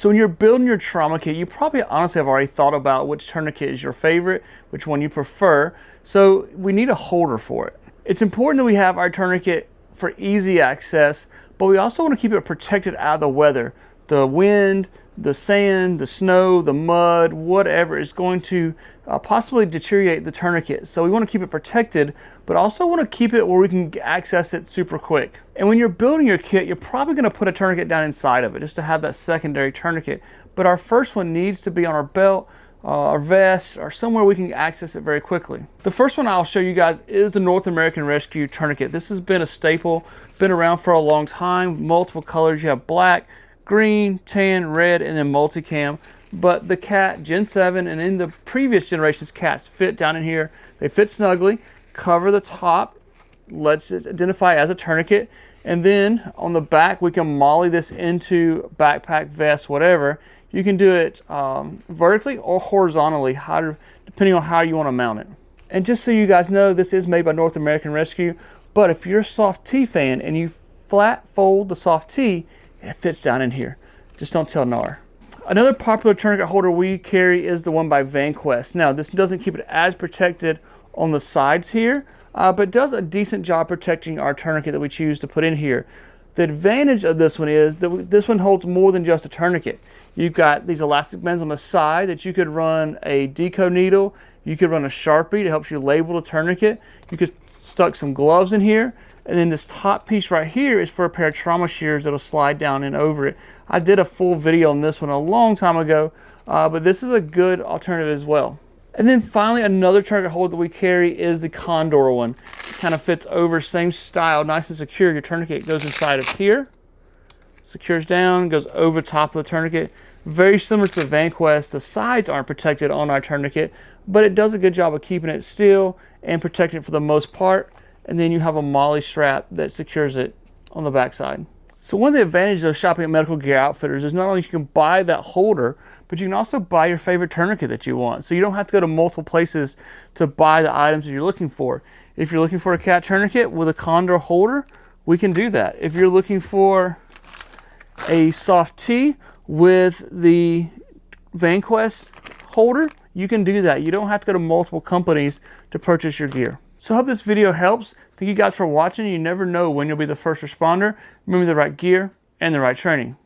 So when you're building your trauma kit, you probably honestly have already thought about which tourniquet is your favorite, which one you prefer. So we need a holder for it. It's important that we have our tourniquet for easy access, but we also want to keep it protected out of the weather. The wind, the sand, the snow, the mud, whatever is going to possibly deteriorate the tourniquet. So we want to keep it protected, but also want to keep it where we can access it super quick. And when you're building your kit, you're probably going to put a tourniquet down inside of it just to have that secondary tourniquet. But our first one needs to be on our belt, our vest, or somewhere we can access it very quickly. The first one I'll show you guys is the North American Rescue Tourniquet. This has been a staple, been around for a long time, multiple colors. You have black, green, tan, red, and then multicam. But the cat Gen 7 and in the previous generations cats fit down in here. They fit snugly, cover the top, lets it identify as a tourniquet, and then on the back we can molly this into backpack, vest, whatever. You can do it vertically or horizontally, depending on how you want to mount it. And just so you guys know, this is made by North American Rescue, but if you're a SOF-T fan and you flat fold the SOF-T, it fits down in here. Just don't tell NAR. Another popular tourniquet holder we carry is the one by Vanquest. Now, this doesn't keep it as protected on the sides here, but does a decent job protecting our tourniquet that we choose to put in here. The advantage of this one is that this one holds more than just a tourniquet. You've got these elastic bands on the side that you could run a deco needle, you could run a Sharpie to help you label the tourniquet, you could stuck some gloves in here, and then this top piece right here is for a pair of trauma shears that'll slide down and over it. I did a full video on this one a long time ago, but this is a good alternative as well. And then finally, another tourniquet holder that we carry is the Condor one. It kind of fits over, same style, nice and secure. Your tourniquet goes inside of here, secures down, goes over top of the tourniquet. Very similar to the Vanquest. The sides aren't protected on our tourniquet, but it does a good job of keeping it still and protecting it for the most part. And then you have a molly strap that secures it on the back side. So one of the advantages of shopping at Medical Gear Outfitters is not only you can buy that holder, but you can also buy your favorite tourniquet that you want. So you don't have to go to multiple places to buy the items that you're looking for. If you're looking for a cat tourniquet with a Condor holder, we can do that. If you're looking for a SOF-T with the Vanquest holder, you can do that. You don't have to go to multiple companies to purchase your gear. So I hope this video helps. Thank you guys for watching. You never know when you'll be the first responder. Remember the right gear and the right training.